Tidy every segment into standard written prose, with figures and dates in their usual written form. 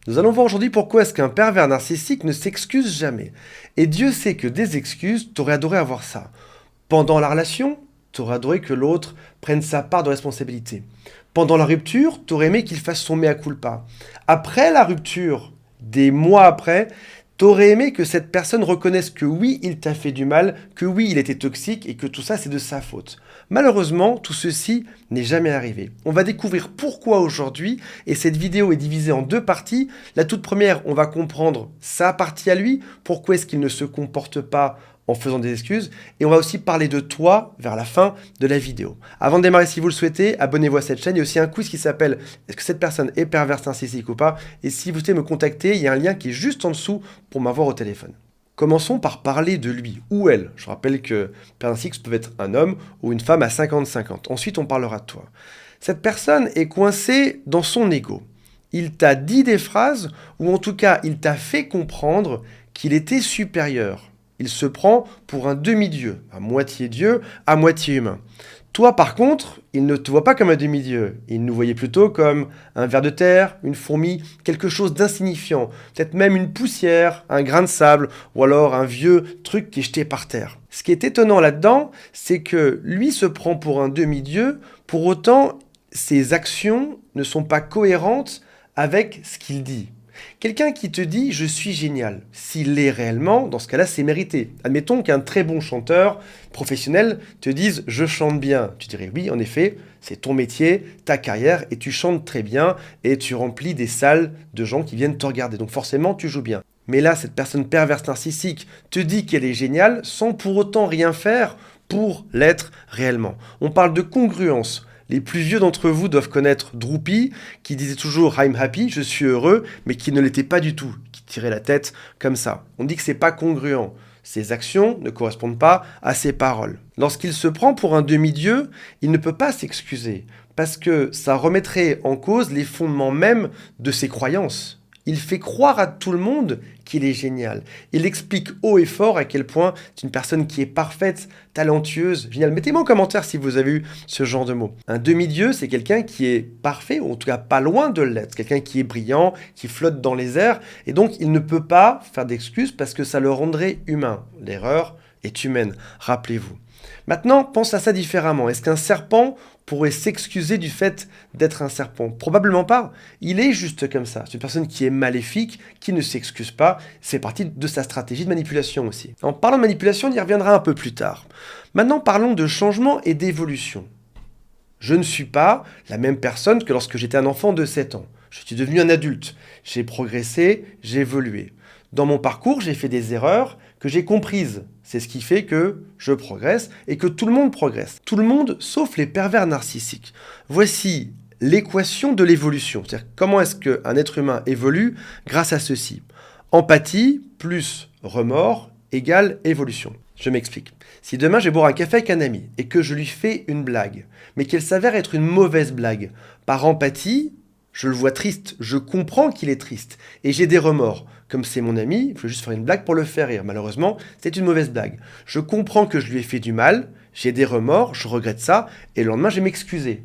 Nous allons voir aujourd'hui pourquoi est-ce qu'un pervers narcissique ne s'excuse jamais. Et Dieu sait que des excuses, t'aurais adoré avoir ça. Pendant la relation, t'aurais adoré que l'autre prenne sa part de responsabilité. Pendant la rupture, t'aurais aimé qu'il fasse son mea culpa. Après la rupture, des mois après, t'aurais aimé que cette personne reconnaisse que oui, il t'a fait du mal, que oui, il était toxique et que tout ça, c'est de sa faute. Malheureusement, tout ceci n'est jamais arrivé. On va découvrir pourquoi aujourd'hui, et cette vidéo est divisée en deux parties. La toute première, on va comprendre sa partie à lui, pourquoi est-ce qu'il ne se comporte pas en faisant des excuses, et on va aussi parler de toi vers la fin de la vidéo. Avant de démarrer, si vous le souhaitez, abonnez-vous à cette chaîne. Il y a aussi un quiz qui s'appelle est-ce que cette personne est perverse narcissique ou pas? Et si vous souhaitez me contacter, il y a un lien qui est juste en dessous pour m'avoir au téléphone. Commençons par parler de lui ou elle. Je rappelle que narcissique peut être un homme ou une femme à 50-50. Ensuite, on parlera de toi. Cette personne est coincée dans son ego. Il t'a dit des phrases, ou en tout cas, il t'a fait comprendre qu'il était supérieur. Il se prend pour un demi-dieu, à moitié humain. Toi, par contre, il ne te voit pas comme un demi-dieu. Il nous voyait plutôt comme un ver de terre, une fourmi, quelque chose d'insignifiant. Peut-être même une poussière, un grain de sable, ou alors un vieux truc qui est jeté par terre. Ce qui est étonnant là-dedans, c'est que lui se prend pour un demi-dieu, pour autant, ses actions ne sont pas cohérentes avec ce qu'il dit. Quelqu'un qui te dit je suis génial, s'il l'est réellement, dans ce cas-là, c'est mérité. Admettons qu'un très bon chanteur professionnel te dise je chante bien. Tu dirais oui, en effet, c'est ton métier, ta carrière, et tu chantes très bien, et tu remplis des salles de gens qui viennent te regarder. Donc forcément, tu joues bien. Mais là, cette personne perverse narcissique te dit qu'elle est géniale sans pour autant rien faire pour l'être réellement. On parle de congruence. Les plus vieux d'entre vous doivent connaître Droopy, qui disait toujours I'm happy, je suis heureux, mais qui ne l'était pas du tout, qui tirait la tête comme ça. On dit que c'est pas congruent. Ses actions ne correspondent pas à ses paroles. Lorsqu'il se prend pour un demi-dieu, il ne peut pas s'excuser, parce que ça remettrait en cause les fondements même de ses croyances. Il fait croire à tout le monde qu'il est génial. Il explique haut et fort à quel point c'est une personne qui est parfaite, talentueuse, géniale. Mettez-moi en commentaire si vous avez eu ce genre de mots. Un demi-dieu, c'est quelqu'un qui est parfait, ou en tout cas pas loin de l'être. Quelqu'un qui est brillant, qui flotte dans les airs. Et donc, il ne peut pas faire d'excuses parce que ça le rendrait humain. L'erreur est humaine, rappelez-vous. Maintenant, pense à ça différemment. Est-ce qu'un serpent pourrait s'excuser du fait d'être un serpent? Probablement pas. Il est juste comme ça. C'est une personne qui est maléfique, qui ne s'excuse pas. C'est partie de sa stratégie de manipulation aussi. En parlant de manipulation, on y reviendra un peu plus tard. Maintenant, parlons de changement et d'évolution. Je ne suis pas la même personne que lorsque j'étais un enfant de 7 ans. Je suis devenu un adulte. J'ai progressé, j'ai évolué. Dans mon parcours, j'ai fait des erreurs que j'ai comprises. C'est ce qui fait que je progresse et que tout le monde progresse. Tout le monde, sauf les pervers narcissiques. Voici l'équation de l'évolution. C'est-à-dire comment est-ce qu'un être humain évolue grâce à ceci. Empathie plus remords égale évolution. Je m'explique. Si demain je vais boire un café avec un ami et que je lui fais une blague, mais qu'elle s'avère être une mauvaise blague, par empathie, je le vois triste, je comprends qu'il est triste, et j'ai des remords. Comme c'est mon ami, il faut juste faire une blague pour le faire rire. Malheureusement, c'est une mauvaise blague. Je comprends que je lui ai fait du mal, j'ai des remords, je regrette ça, et le lendemain, je vais m'excuser.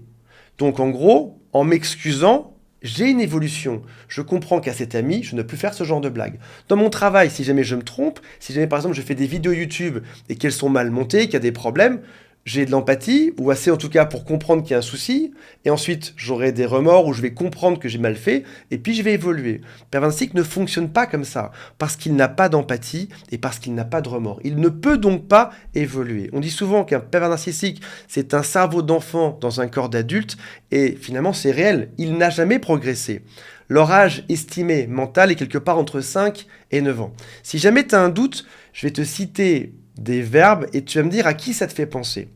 Donc en gros, en m'excusant, j'ai une évolution. Je comprends qu'à cet ami, je ne peux plus faire ce genre de blague. Dans mon travail, si jamais je me trompe, si jamais par exemple je fais des vidéos YouTube et qu'elles sont mal montées, qu'il y a des problèmes, j'ai de l'empathie, ou assez en tout cas pour comprendre qu'il y a un souci, et ensuite j'aurai des remords où je vais comprendre que j'ai mal fait, et puis je vais évoluer. Pervers narcissique ne fonctionne pas comme ça, parce qu'il n'a pas d'empathie et parce qu'il n'a pas de remords. Il ne peut donc pas évoluer. On dit souvent qu'un pervers narcissique, c'est un cerveau d'enfant dans un corps d'adulte, et finalement c'est réel, il n'a jamais progressé. Leur âge estimé mental est quelque part entre 5 et 9 ans. Si jamais tu as un doute, je vais te citer des verbes et tu vas me dire à qui ça te fait penser.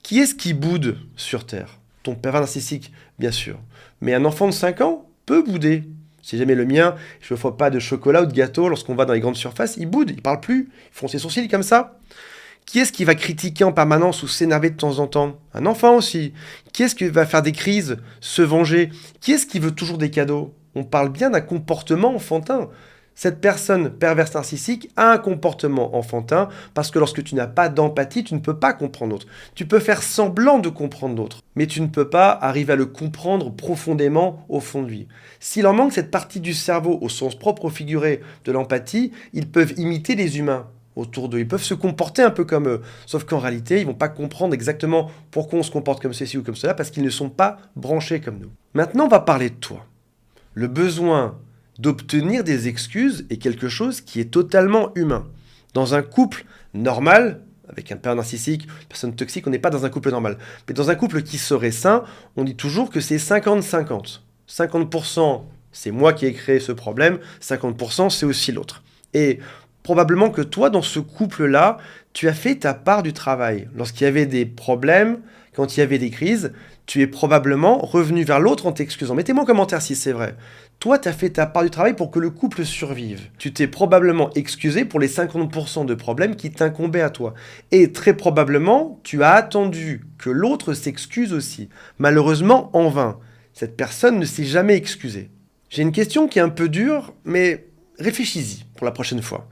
Qui est-ce qui boude sur Terre? Ton pervers narcissique, bien sûr. Mais un enfant de 5 ans peut bouder. Si jamais le mien, je ne vois pas de chocolat ou de gâteau lorsqu'on va dans les grandes surfaces, il boude, il parle plus, il fronce ses sourcils comme ça. Qui est-ce qui va critiquer en permanence ou s'énerver de temps en temps? Un enfant aussi. Qui est-ce qui va faire des crises, se venger? Qui est-ce qui veut toujours des cadeaux? On parle bien d'un comportement enfantin. Cette personne perverse narcissique a un comportement enfantin parce que lorsque tu n'as pas d'empathie, tu ne peux pas comprendre l'autre. Tu peux faire semblant de comprendre l'autre, mais tu ne peux pas arriver à le comprendre profondément au fond de lui. S'il en manque cette partie du cerveau au sens propre ou figuré de l'empathie, ils peuvent imiter les humains autour d'eux. Ils peuvent se comporter un peu comme eux, sauf qu'en réalité, ils ne vont pas comprendre exactement pourquoi on se comporte comme ceci ou comme cela parce qu'ils ne sont pas branchés comme nous. Maintenant, on va parler de toi. Le besoin d'obtenir des excuses est quelque chose qui est totalement humain. Dans un couple normal, avec un père narcissique, une personne toxique, on n'est pas dans un couple normal. Mais dans un couple qui serait sain, on dit toujours que c'est 50-50. 50%, c'est moi qui ai créé ce problème, 50% c'est aussi l'autre. Et probablement que toi, dans ce couple-là, tu as fait ta part du travail. Lorsqu'il y avait des problèmes, quand il y avait des crises, tu es probablement revenu vers l'autre en t'excusant. Mettez-moi en commentaire si c'est vrai. Toi, tu as fait ta part du travail pour que le couple survive. Tu t'es probablement excusé pour les 50% de problèmes qui t'incombaient à toi. Et très probablement, tu as attendu que l'autre s'excuse aussi. Malheureusement, en vain. Cette personne ne s'est jamais excusée. J'ai une question qui est un peu dure, mais réfléchis-y pour la prochaine fois.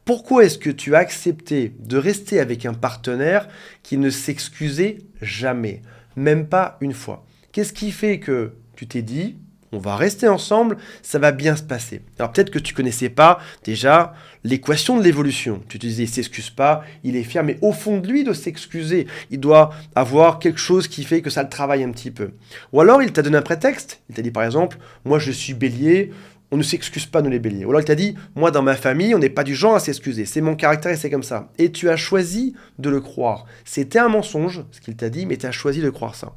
Pourquoi est-ce que tu as accepté de rester avec un partenaire qui ne s'excusait jamais, même pas une fois? Qu'est-ce qui fait que tu t'es dit, on va rester ensemble, ça va bien se passer? Alors peut-être que tu connaissais pas déjà l'équation de l'évolution. Tu te disais, il s'excuse pas, il est fier, mais au fond de lui, il doit s'excuser. Il doit avoir quelque chose qui fait que ça le travaille un petit peu. Ou alors, il t'a donné un prétexte. Il t'a dit par exemple, moi je suis bélier, on ne s'excuse pas, nous les béliers. Ou alors il t'a dit, moi dans ma famille, on n'est pas du genre à s'excuser. C'est mon caractère et c'est comme ça. Et tu as choisi de le croire. C'était un mensonge, ce qu'il t'a dit, mais tu as choisi de croire ça.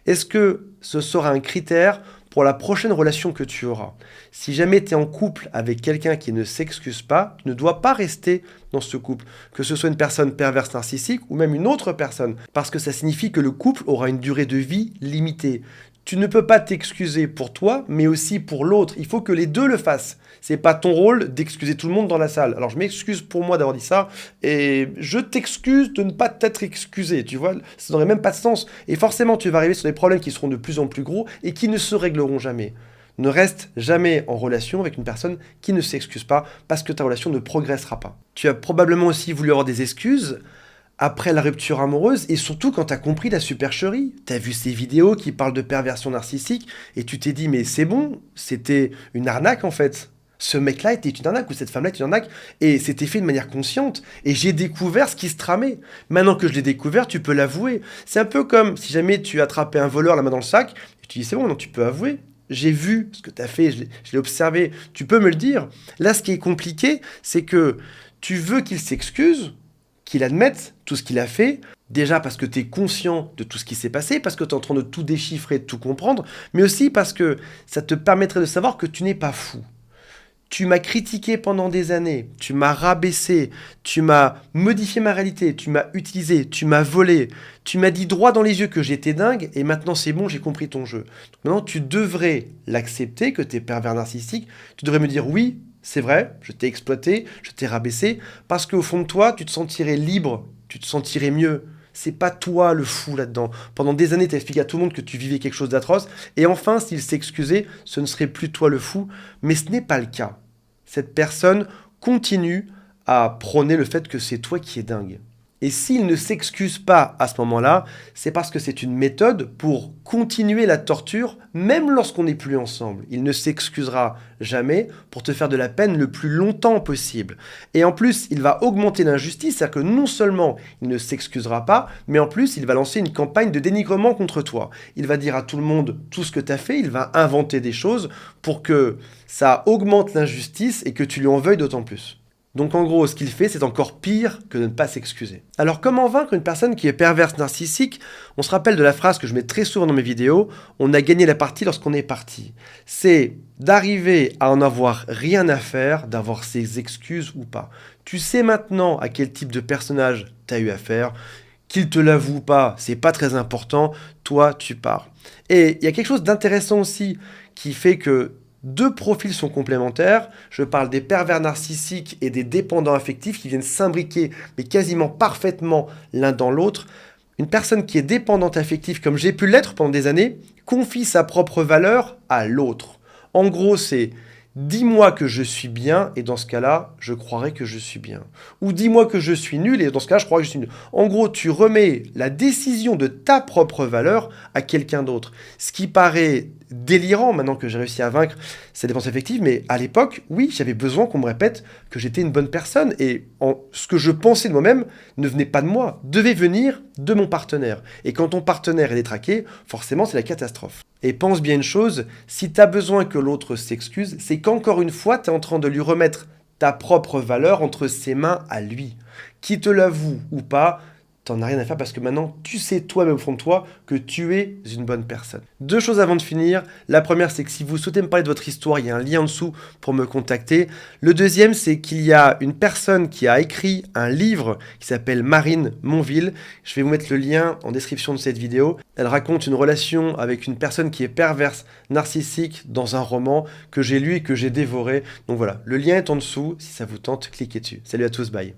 Est-ce que ce sera un critère pour la prochaine relation que tu auras? Si jamais tu es en couple avec quelqu'un qui ne s'excuse pas, tu ne dois pas rester dans ce couple. Que ce soit une personne perverse narcissique ou même une autre personne. Parce que ça signifie que le couple aura une durée de vie limitée. Tu ne peux pas t'excuser pour toi, mais aussi pour l'autre. Il faut que les deux le fassent. C'est pas ton rôle d'excuser tout le monde dans la salle. Alors je m'excuse pour moi d'avoir dit ça, et je t'excuse de ne pas t'être excusé, tu vois. Ça n'aurait même pas de sens. Et forcément, tu vas arriver sur des problèmes qui seront de plus en plus gros et qui ne se régleront jamais. Ne reste jamais en relation avec une personne qui ne s'excuse pas, parce que ta relation ne progressera pas. Tu as probablement aussi voulu avoir des excuses après la rupture amoureuse, et surtout quand tu as compris la supercherie. Tu as vu ces vidéos qui parlent de perversion narcissique, et tu t'es dit, mais c'est bon, c'était une arnaque en fait. Ce mec-là était une arnaque, ou cette femme-là était une arnaque, et c'était fait de manière consciente, et j'ai découvert ce qui se tramait. Maintenant que je l'ai découvert, tu peux l'avouer. C'est un peu comme si jamais tu attrapais un voleur la main dans le sac, et tu dis, c'est bon, non, tu peux avouer. J'ai vu ce que tu as fait, je l'ai observé, tu peux me le dire. Là, ce qui est compliqué, c'est que tu veux qu'il s'excuse, qu'il admette tout ce qu'il a fait, déjà parce que tu es conscient de tout ce qui s'est passé, parce que tu es en train de tout déchiffrer, de tout comprendre, mais aussi parce que ça te permettrait de savoir que tu n'es pas fou. Tu m'as critiqué pendant des années, tu m'as rabaissé, tu m'as modifié ma réalité, tu m'as utilisé, tu m'as volé, tu m'as dit droit dans les yeux que j'étais dingue, et maintenant c'est bon, j'ai compris ton jeu. Donc maintenant tu devrais l'accepter, que tu es pervers narcissique, tu devrais me dire oui, c'est vrai, je t'ai exploité, je t'ai rabaissé, parce qu'au fond de toi, tu te sentirais libre, tu te sentirais mieux. C'est pas toi le fou là-dedans. Pendant des années, tu as expliqué à tout le monde que tu vivais quelque chose d'atroce, et enfin, s'il s'excusait, ce ne serait plus toi le fou, mais ce n'est pas le cas. Cette personne continue à prôner le fait que c'est toi qui es dingue. Et s'il ne s'excuse pas à ce moment-là, c'est parce que c'est une méthode pour continuer la torture, même lorsqu'on n'est plus ensemble. Il ne s'excusera jamais pour te faire de la peine le plus longtemps possible. Et en plus, il va augmenter l'injustice, c'est-à-dire que non seulement il ne s'excusera pas, mais en plus, il va lancer une campagne de dénigrement contre toi. Il va dire à tout le monde tout ce que tu as fait, il va inventer des choses pour que ça augmente l'injustice et que tu lui en veuilles d'autant plus. Donc en gros, ce qu'il fait, c'est encore pire que de ne pas s'excuser. Alors comment vaincre une personne qui est perverse narcissique? On se rappelle de la phrase que je mets très souvent dans mes vidéos, on a gagné la partie lorsqu'on est parti. C'est d'arriver à en avoir rien à faire, d'avoir ses excuses ou pas. Tu sais maintenant à quel type de personnage tu as eu affaire, qu'il te l'avoue pas, c'est pas très important, toi tu pars. Et il y a quelque chose d'intéressant aussi qui fait que deux profils sont complémentaires. Je parle des pervers narcissiques et des dépendants affectifs qui viennent s'imbriquer, mais quasiment parfaitement l'un dans l'autre. Une personne qui est dépendante affective, comme j'ai pu l'être pendant des années, confie sa propre valeur à l'autre. En gros, c'est dis-moi que je suis bien, et dans ce cas-là, je croirai que je suis bien. Ou dis-moi que je suis nul, et dans ce cas-là, je croirai que je suis nul. En gros, tu remets la décision de ta propre valeur à quelqu'un d'autre. Ce qui paraît délirant maintenant que j'ai réussi à vaincre cette dépense affective, mais à l'époque, oui, j'avais besoin qu'on me répète que j'étais une bonne personne, et ce que je pensais de moi-même ne venait pas de moi, devait venir de mon partenaire. Et quand ton partenaire est détraqué, forcément, c'est la catastrophe. Et pense bien une chose, si tu as besoin que l'autre s'excuse, c'est qu'encore une fois, tu es en train de lui remettre ta propre valeur entre ses mains à lui. Qui te l'avoue ou pas, t'en as rien à faire parce que maintenant, tu sais toi-même au fond de toi que tu es une bonne personne. Deux choses avant de finir. La première, c'est que si vous souhaitez me parler de votre histoire, il y a un lien en dessous pour me contacter. Le deuxième, c'est qu'il y a une personne qui a écrit un livre qui s'appelle Marine Monville. Je vais vous mettre le lien en description de cette vidéo. Elle raconte une relation avec une personne qui est perverse, narcissique, dans un roman que j'ai lu et que j'ai dévoré. Donc voilà, le lien est en dessous. Si ça vous tente, cliquez dessus. Salut à tous, bye.